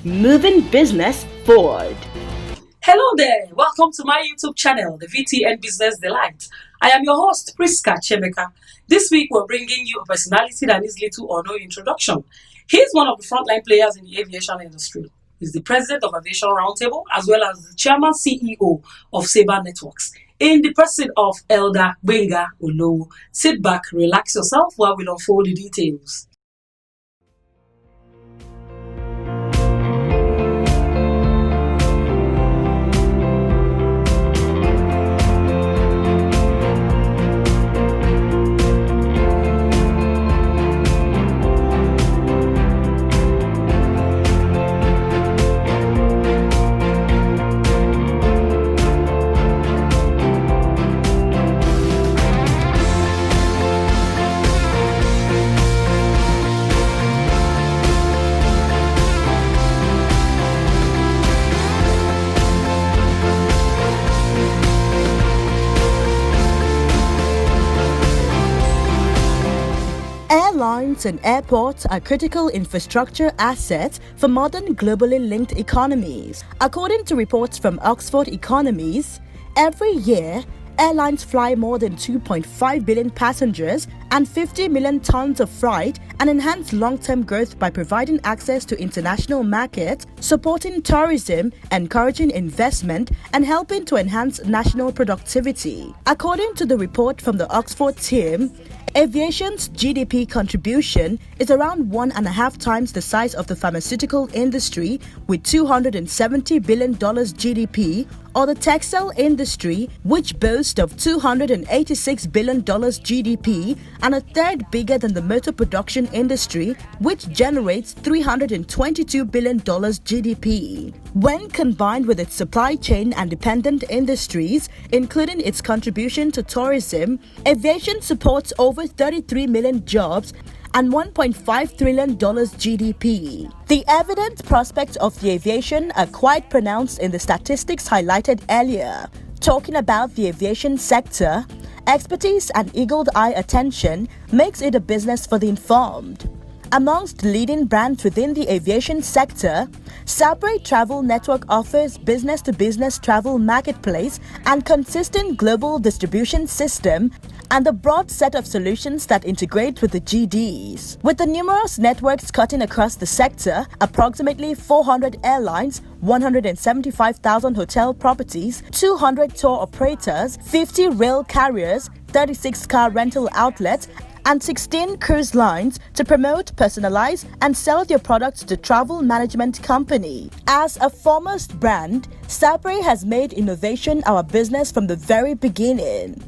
moving business forward. Hello there, welcome to my YouTube channel, the VTN BIZNESS DELITE. I am your host, Priska Chemeka. This week we're bringing you a personality that needs little or no introduction. He's one of the frontline players in the aviation industry. He's the president of Aviation Roundtable as well as the chairman CEO of Sabre Networks. In the person of Elder Gbenga Olowo. Sit back, relax yourself while we unfold the details. Airlines and airports are critical infrastructure assets for modern globally linked economies. According to reports from Oxford Economies, every year, airlines fly more than 2.5 billion passengers and 50 million tons of freight and enhance long-term growth by providing access to international markets, supporting tourism, encouraging investment, and helping to enhance national productivity. According to the report from the Oxford team, aviation's GDP contribution is around 1.5 times the size of the pharmaceutical industry with $270 billion GDP, or the textile industry, which boasts of $286 billion GDP, and a third bigger than the motor production industry, which generates $322 billion GDP. When combined with its supply chain and dependent industries, including its contribution to tourism, aviation supports over 33 million jobs and $1.5 trillion GDP. The evident prospects of the aviation are quite pronounced in the statistics highlighted earlier. Talking about the aviation sector, expertise and eagle-eye attention makes it a business for the informed. Amongst leading brands within the aviation sector, Sabre Travel Network offers business-to-business travel marketplace and consistent global distribution system and a broad set of solutions that integrate with the GDs. With the numerous networks cutting across the sector, approximately 400 airlines, 175,000 hotel properties, 200 tour operators, 50 rail carriers, 36 car rental outlets, and 16 cruise lines to promote, personalize, and sell their products to travel management company. As a foremost brand, Sabre has made innovation our business from the very beginning.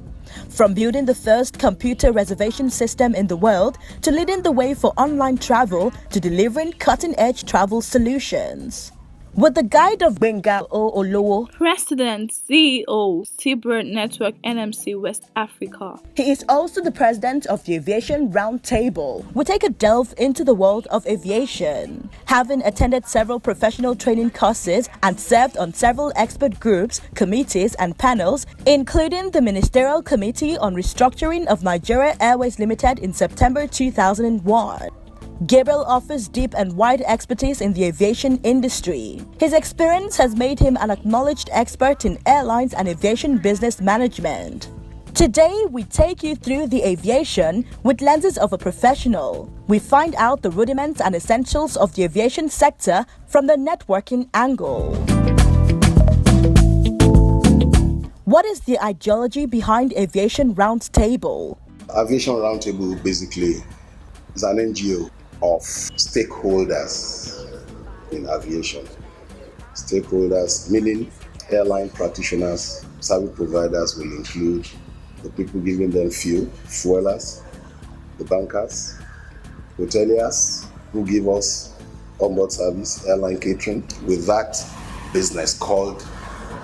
From building the first computer reservation system in the world to leading the way for online travel to delivering cutting-edge travel solutions. With the guide of Gbenga Olowo, President, CEO, Sabre Network NMC West Africa. He is also the president of the Aviation Roundtable. We take a delve into the world of aviation. Having attended several professional training courses and served on several expert groups, committees, and panels, including the Ministerial Committee on Restructuring of Nigeria Airways Limited in September 2001. Gabriel offers deep and wide expertise in the aviation industry. His experience has made him an acknowledged expert in airlines and aviation business management. Today, we take you through the aviation with lenses of a professional. We find out the rudiments and essentials of the aviation sector from the networking angle. What is the ideology behind Aviation Roundtable? Aviation Roundtable basically is an NGO of stakeholders in aviation. Stakeholders meaning airline practitioners, service providers will include the people giving them fuel, fuelers, the bankers, hoteliers who give us onboard service, airline catering, with that business called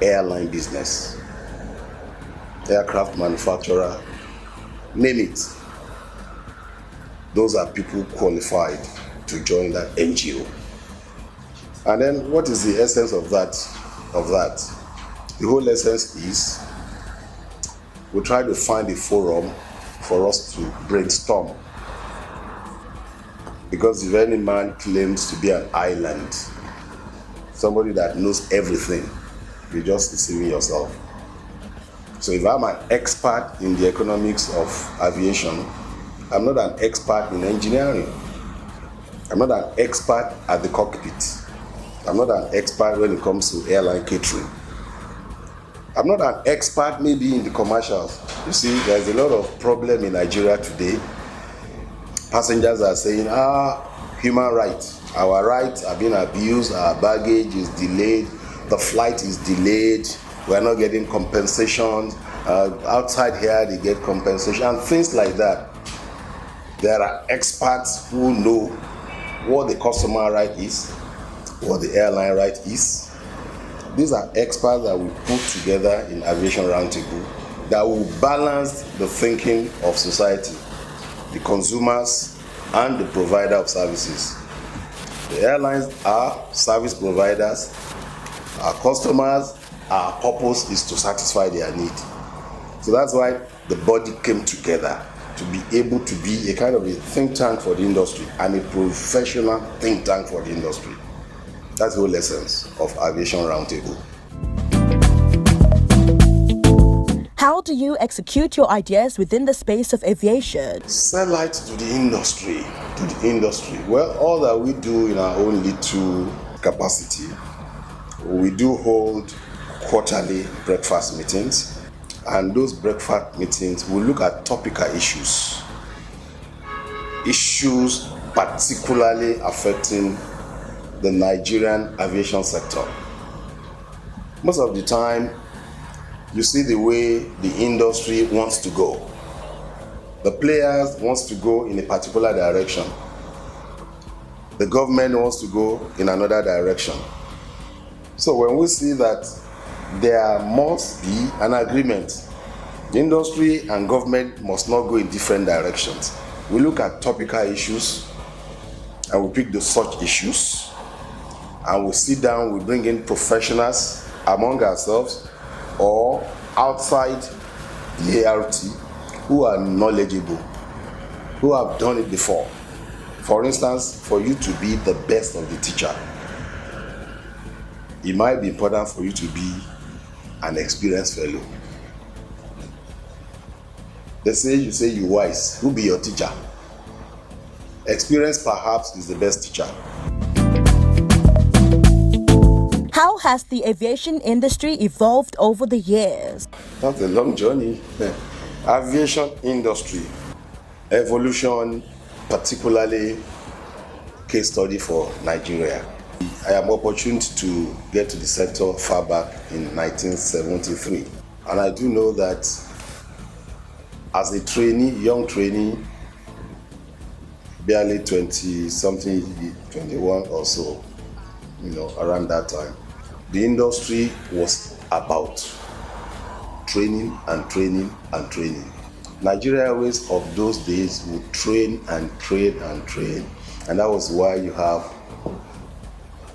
airline business, aircraft manufacturer, name it. Those are people qualified to join that NGO. And then what is the essence of that? The whole essence is we try to find a forum for us to brainstorm. Because if any man claims to be an island, somebody that knows everything. You're just deceiving yourself. So if I'm an expert in the economics of aviation, I'm not an expert in engineering. I'm not an expert at the cockpit. I'm not an expert when it comes to airline catering. I'm not an expert maybe in the commercials. You see, there's a lot of problem in Nigeria today. Passengers are saying, human rights. Our rights are being abused, our baggage is delayed, the flight is delayed, we're not getting compensation. Outside here, they get compensation, and things like that. There are experts who know what the customer right is, what the airline right is. These are experts that we put together in Aviation Roundtable that will balance the thinking of society, the consumers, and the provider of services. The airlines are service providers. Our customers, our purpose is to satisfy their need. So that's why the body came together to be able to be a kind of a think tank for the industry and a professional think tank for the industry. That's the whole essence of Aviation Roundtable. How do you execute your ideas within the space of aviation? Sell light to the industry. Well, all that we do in our own little capacity, we do hold quarterly breakfast meetings, and those breakfast meetings will look at topical issues particularly affecting the Nigerian aviation sector. Most of the time, you see the way the industry wants to go. The players wants to go in a particular direction. The government wants to go in another direction. So when we see that there must be an agreement, the industry and government must not go in different directions. We look at topical issues and we pick the such issues, and we sit down, we bring in professionals among ourselves or outside the ART who are knowledgeable, who have done it before. For instance, for you to be the best of the teacher, it might be important for you to be an experienced fellow. They say you wise, who be your teacher? Experience perhaps is the best teacher. How has the aviation industry evolved over the years? That's a long journey. Aviation industry evolution, particularly case study for Nigeria. I am opportune to get to the sector far back in 1973, and I do know that as a trainee, young trainee, barely 20-something, 21 or so, around that time, the industry was about training and training and training. Nigeria Airways of those days would train and train and train, and that was why you have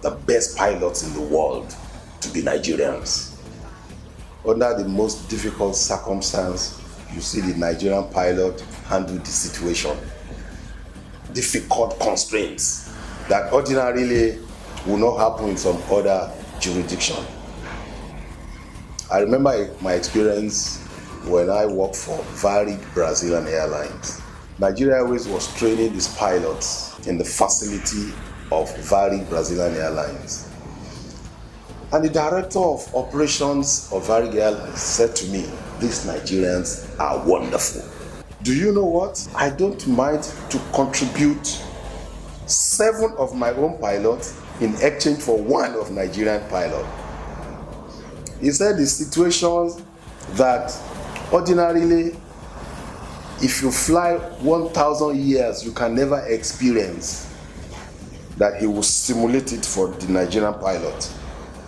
the best pilots in the world to be Nigerians. Under the most difficult circumstance, you see the Nigerian pilot handle the situation. Difficult constraints that ordinarily would not happen in some other jurisdiction. I remember my experience when I worked for varied Brazilian airlines. Nigeria Airways was training these pilots in the facility of varied Brazilian airlines. And the director of operations of varied airlines said to me, "These Nigerians are wonderful. Do you know what? I don't mind to contribute 7 of my own pilots in exchange for 1 of Nigerian pilot." He said the situations that ordinarily, if you fly 1,000 years, you can never experience, that he will simulate it for the Nigerian pilot.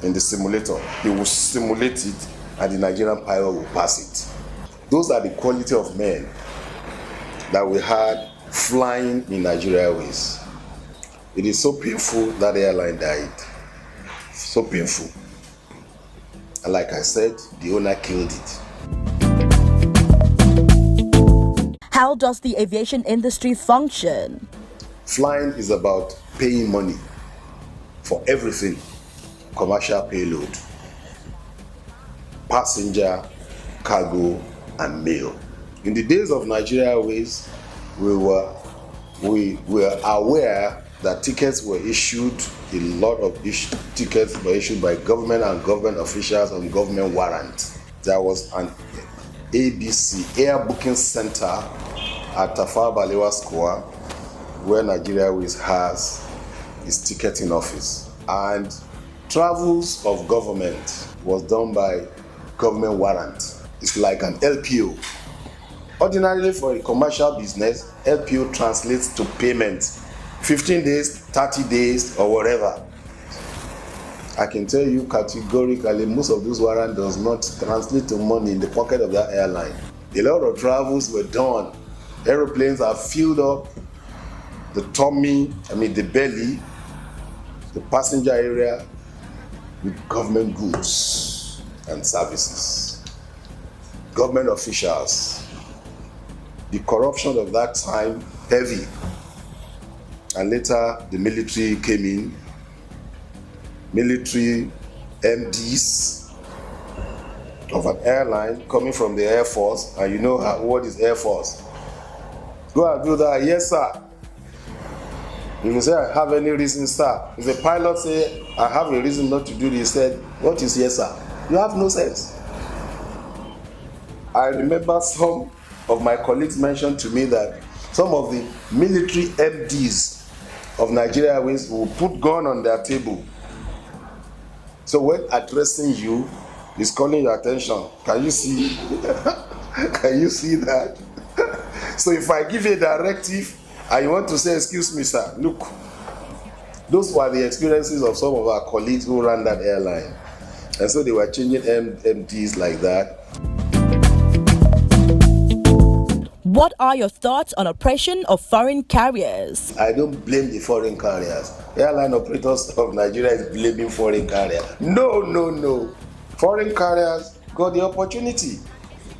In the simulator, he will simulate it and the Nigerian pilot will pass it. Those are the quality of men that we had flying in Nigeria Airways. It is so painful that airline died. So painful. And like I said, the owner killed it. How does the aviation industry function? Flying is about paying money for everything. commercial payload, passenger, cargo, and mail. In the days of Nigeria Airways, we were aware that tickets were issued, a lot of tickets were issued by government and government officials on government warrant. There was an ABC, Air Booking Center, at Tafawa Balewa Square, where Nigeria Airways has its ticketing office. And travels of government was done by government warrant. It's like an LPO. Ordinarily, for a commercial business, LPO translates to payment, 15 days, 30 days, or whatever. I can tell you categorically, most of those warrants does not translate to money in the pocket of that airline. A lot of travels were done. Aeroplanes are filled up, the belly, the passenger area, with government goods and services. Government officials. The corruption of that time, heavy. And later, the military came in. Military MDs of an airline coming from the Air Force, and you know what is Air Force. Go and do that, yes sir. If you say, I have any reason, sir. If the pilot say, I have a reason not to do this, he said, what is yes sir? You have no sense. I remember some of my colleagues mentioned to me that some of the military MDs of Nigeria Airways will put gun on their table. So when addressing you, he's calling your attention. Can you see? Can you see that? So if I give you a directive and you want to say, excuse me, sir, look, those were the experiences of some of our colleagues who ran that airline. And so they were changing MDs like that. What are your thoughts on oppression of foreign carriers? I don't blame the foreign carriers. Airline operators of Nigeria is blaming foreign carriers. No. Foreign carriers got the opportunity.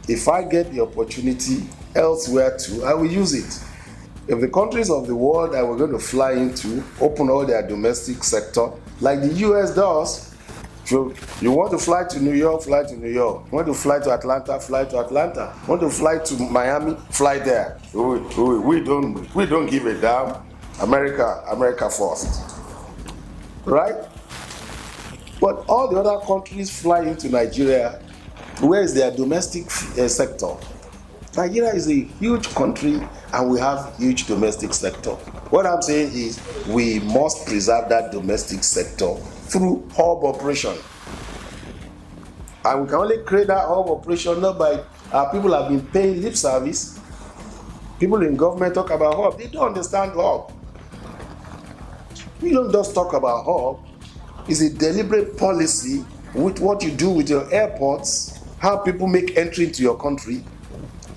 If I get the opportunity elsewhere too, I will use it. If the countries of the world that we're going to fly into open all their domestic sector, like the US does, so you want to fly to New York, fly to New York. You want to fly to Atlanta, fly to Atlanta. You want to fly to Miami, fly there. We don't give a damn. America first. Right? But all the other countries fly into Nigeria. Where is their domestic sector? Nigeria is a huge country and we have huge domestic sector. What I'm saying is we must preserve that domestic sector through hub operation. And we can only create that hub operation not by our people have been paying lip service. People in government talk about hub. They don't understand hub. We don't just talk about hub. It's a deliberate policy with what you do with your airports, how people make entry into your country.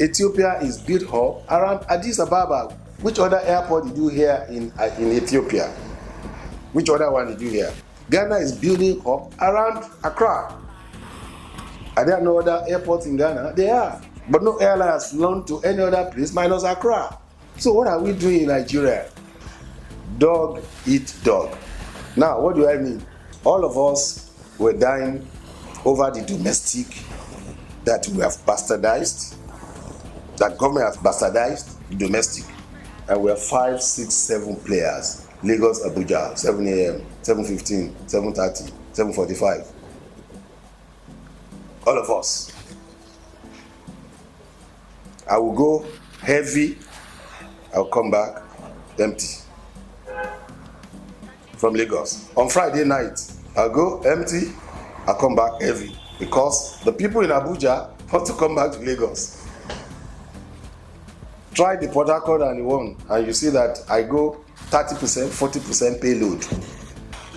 Ethiopia is built hub around Addis Ababa. Which other airport did you hear in Ethiopia? Which other one did you hear? Ghana is building hub around Accra. Are there no other airports in Ghana? There are. But no airline has flown to any other place minus Accra. So what are we doing in Nigeria? Dog eat dog. Now, what do I mean? All of us were dying over the domestic that we have bastardized, that government has bastardized the domestic. And we have 5, 6, 7 players. Lagos, Abuja, 7 a.m., 7:15, 7:30, 7:45. All of us. I will go heavy, I'll come back empty. From Lagos. On Friday night, I'll go empty, I'll come back heavy. Because the people in Abuja want to come back to Lagos. Try the Port Harcourt and the one, and you see that I go 30%, 40% payload.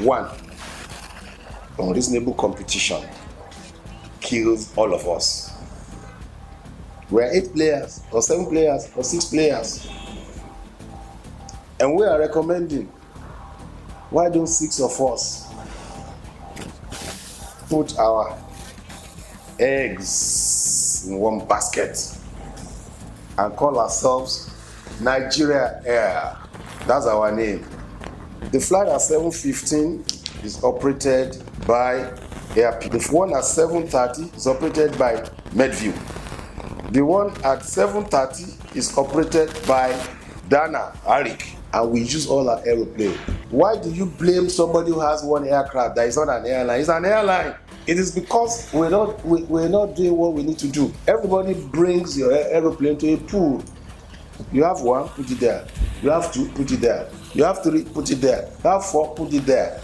One, unreasonable competition kills all of us. We're 8 players, or 7 players, or 6 players. And we are recommending, why don't 6 of us put our eggs in one basket and call ourselves Nigeria Air? That's our name. The flight at 7:15 is operated by Airpeak. The one at 7:30 is operated by Medview. The one at 7:30 is operated by Dana Arik, and we use all our aeroplane. Why do you blame somebody who has one aircraft that is not an airline? It's an airline. It is because we're not doing what we need to do. Everybody brings your aeroplane to a pool. You have one, put it there. You have two, put it there. You have three, put it there. You have four, put it there.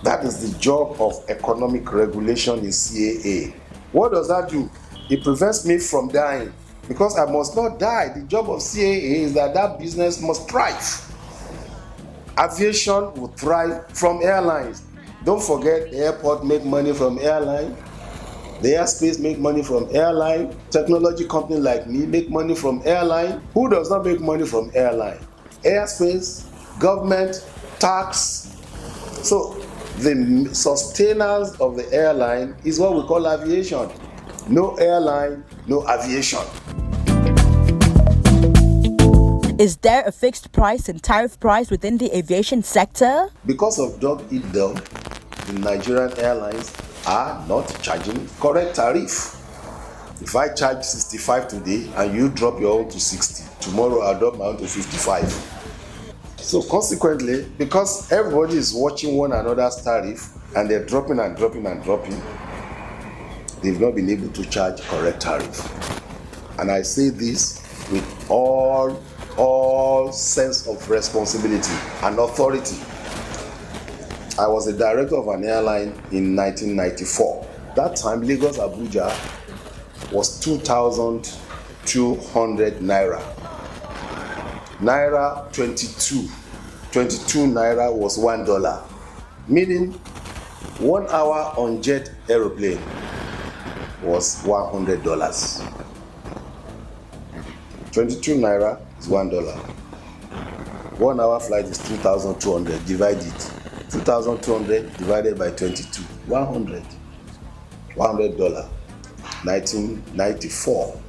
That is the job of economic regulation in CAA. What does that do? It prevents me from dying, because I must not die. The job of CAA is that business must thrive. Aviation will thrive from airlines. Don't forget, the airport make money from airline. The airspace make money from airline. Technology company like me make money from airline. Who does not make money from airline? Airspace, government, tax. So the sustainers of the airline is what we call aviation. No airline, no aviation. Is there a fixed price and tariff price within the aviation sector? Because of dog eat dog, the Nigerian airlines are not charging correct tariff. If I charge 65 today and you drop your own to 60, tomorrow I'll drop my own to 55. So consequently, because everybody is watching one another's tariff and they're dropping and dropping and dropping, they've not been able to charge correct tariff. And I say this with all sense of responsibility and authority. I was the director of an airline in 1994. That time, Lagos Abuja was 2,200 naira. Naira 22 naira was $1. Meaning 1 hour on jet aeroplane was $100. 22 naira is $1. 1 hour flight is 2,200. Divide it. 2,200 divided by 22. $100. $1994.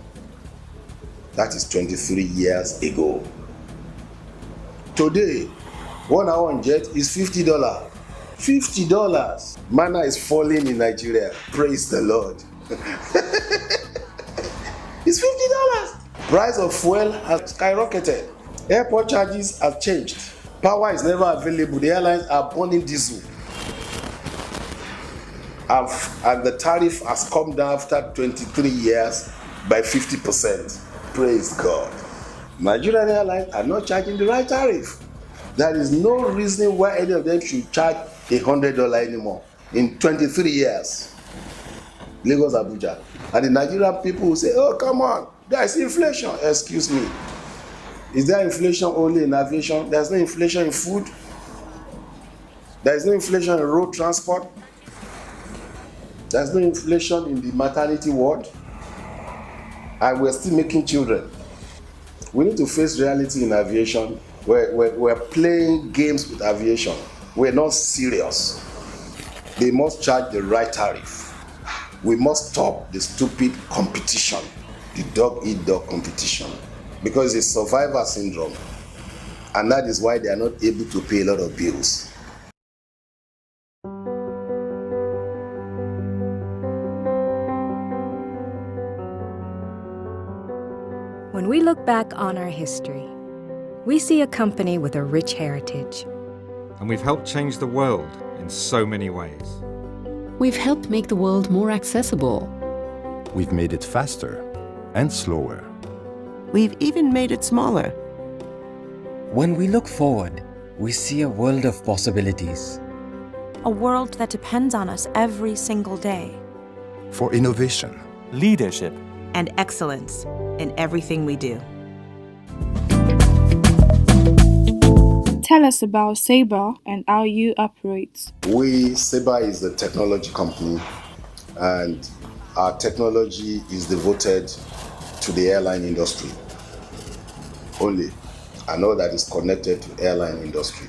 That is 23 years ago. Today, 1 hour on jet is $50. $50. Manna is falling in Nigeria. Praise the Lord. It's $50. Price of fuel has skyrocketed. Airport charges have changed. Power is never available. The airlines are burning diesel. And the tariff has come down after 23 years by 50%. Praise God. Nigerian airlines are not charging the right tariff. There is no reason why any of them should charge $100 anymore in 23 years. Lagos, Abuja. And the Nigerian people will say, oh, come on, there is inflation. Excuse me. Is there inflation only in aviation? There's no inflation in food. There is no inflation in road transport. There's no inflation in the maternity ward. And we're still making children. We need to face reality in aviation. We're playing games with aviation. We're not serious. They must charge the right tariff. We must stop the stupid competition, the dog-eat-dog competition, because it's survivor syndrome. And that is why they are not able to pay a lot of bills. When we look back on our history, we see a company with a rich heritage. And we've helped change the world in so many ways. We've helped make the world more accessible. We've made it faster and slower. We've even made it smaller. When we look forward, we see a world of possibilities. A world that depends on us every single day. For innovation, leadership, and excellence in everything we do. Tell us about Sabre and how you operate. Sabre is a technology company, and our technology is devoted to the airline industry only, and all that is connected to airline industry.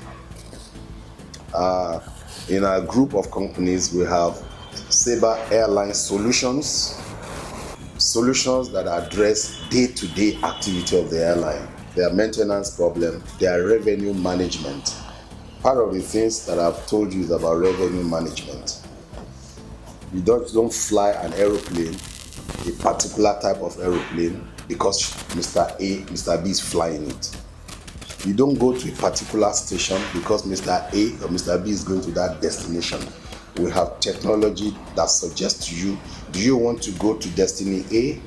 In our group of companies, we have Sabre Airline Solutions that address day-to-day activity of the airline, their maintenance problem, their revenue management. Part of the things that I've told you is about revenue management. You don't fly an aeroplane, a particular type of aeroplane, because Mr. A, Mr. B is flying it. You don't go to a particular station because Mr. A or Mr. B is going to that destination. We have technology that suggests to you, do you want to go to destiny A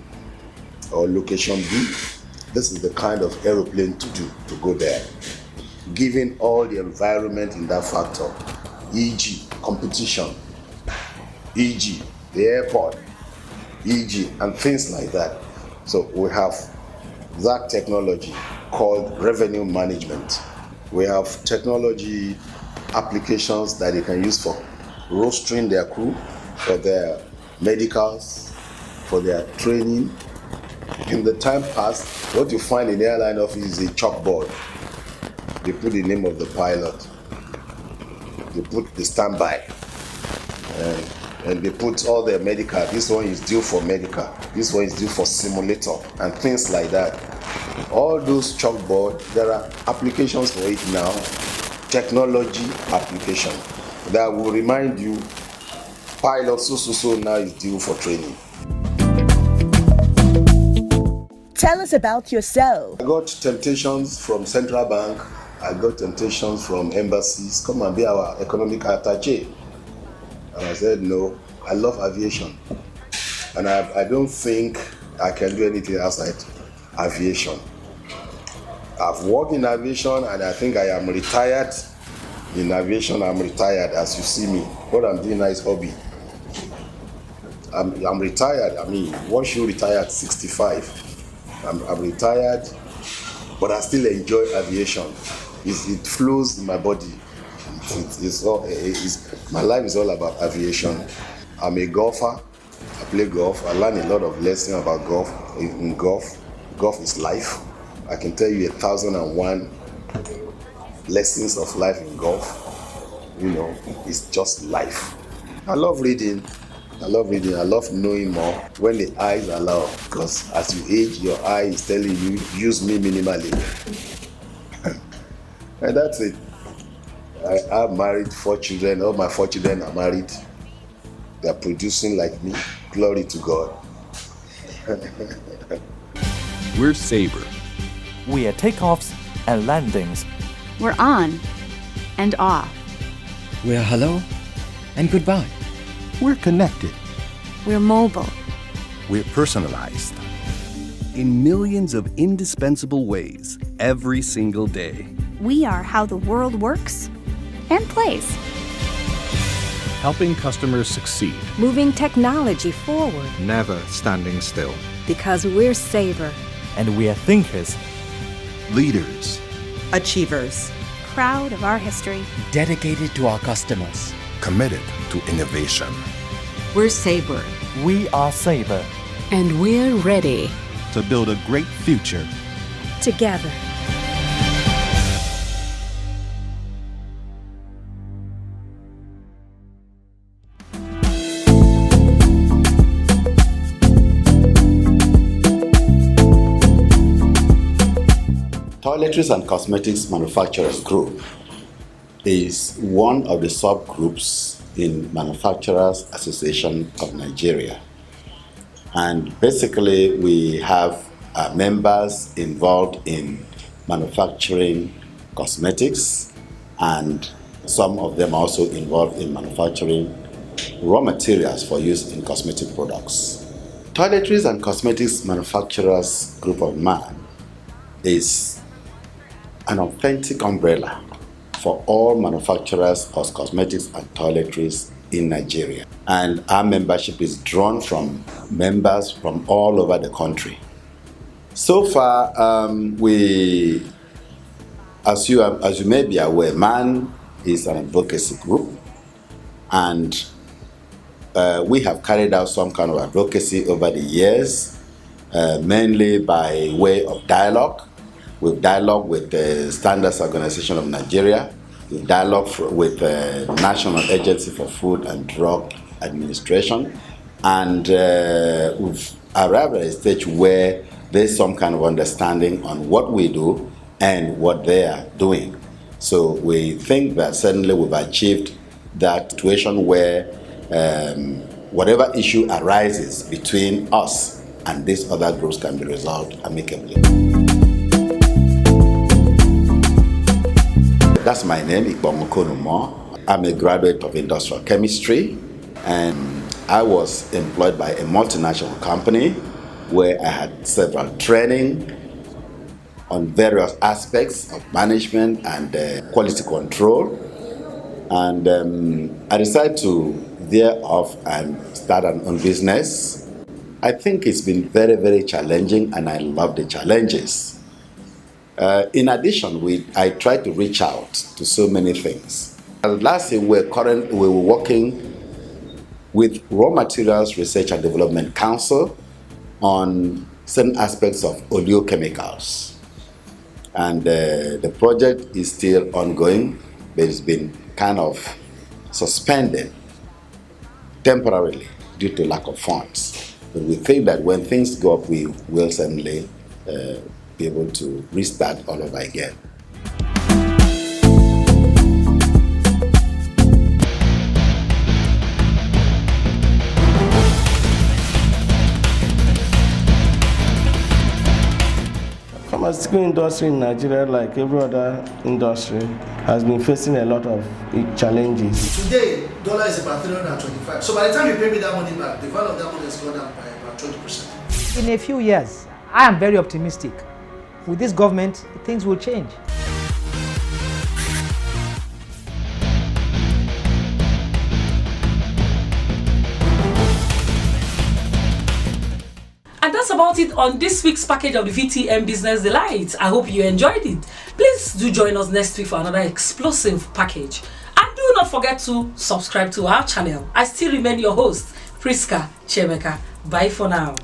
or location B? This is the kind of aeroplane to go there. Given all the environment in that factor, e.g. competition, e.g. the airport, e.g. and things like that. So we have that technology called revenue management. We have technology applications that they can use for rostering their crew, for their medicals, for their training. In the time past, what you find in the airline office is a chalkboard. They put the name of the pilot, they put the standby, and they put all their medical. This one is due for medical, this one is due for simulator, and things like that. All those chalkboard, there are applications for it now, technology application, that will remind you, pilot so now is due for training. Tell us about yourself. I got temptations from central bank, I got temptations from embassies, come and be our economic attaché. And I said, no, I love aviation. And I don't think I can do anything outside aviation. I've worked in aviation and I think I am retired. In aviation, I'm retired as you see me. What I'm doing now is hobby. I'm retired. I mean, once you retire at 65, I'm retired, but I still enjoy aviation. It flows in my body. My life is all about aviation. I'm a golfer. I play golf. I learn a lot of lessons about golf. In golf, golf is life. I can tell you 1,001 lessons of life in golf. You know, it's just life. I love reading. I love knowing more when the eyes allow, because as you age, your eye is telling you, use me minimally. And that's it. I'm married, 4 children. All my 4 children are married. They're producing like me. Glory to God. We're Sabre. We are takeoffs and landings. We're on and off. We're hello and goodbye. We're connected. We're mobile. We're personalized. In millions of indispensable ways, every single day. We are how the world works and plays. Helping customers succeed. Moving technology forward. Never standing still. Because we're Sabre. And we are thinkers. Leaders. Achievers. Proud of our history. Dedicated to our customers. Committed to innovation. We're Sabre. We are Sabre. And we're ready to build a great future together. Toiletries and Cosmetics Manufacturers Group is one of the subgroups in Manufacturers Association of Nigeria. And basically we have members involved in manufacturing cosmetics, and some of them also involved in manufacturing raw materials for use in cosmetic products. Toiletries and Cosmetics Manufacturers Group of Man is an authentic umbrella for all manufacturers of cosmetics and toiletries in Nigeria. And our membership is drawn from members from all over the country. So far, as you may be aware, MAN is an advocacy group, and we have carried out some kind of advocacy over the years, mainly by way of dialogue. We've dialogued with the Standards Organization of Nigeria. We've dialogued with the National Agency for Food and Drug Administration. And we've arrived at a stage where there's some kind of understanding on what we do and what they are doing. So we think that certainly we've achieved that situation where whatever issue arises between us and these other groups can be resolved amicably. That's my name, Ikbomukonumo. I'm a graduate of industrial chemistry, and I was employed by a multinational company where I had several training on various aspects of management and quality control. And I decided to veer off and start an own business. I think it's been very, very challenging, and I love the challenges. In addition, I tried to reach out to so many things. Last year, we were working with Raw Materials Research and Development Council on certain aspects of oleochemicals. And the project is still ongoing, but it's been kind of suspended temporarily due to lack of funds. But we think that when things go up, we will certainly be able to restart all over again. Pharmaceutical industry in Nigeria, like every other industry, has been facing a lot of challenges. Today, dollar is about 325. So by the time you pay me that money back, the value of that money has gone down by about 20%. In a few years, I am very optimistic. With this government, things will change. And that's about it on this week's package of the VTN Business Delight. I hope you enjoyed it. Please do join us next week for another explosive package. And do not forget to subscribe to our channel. I still remain your host, Priska Chemeka. Bye for now.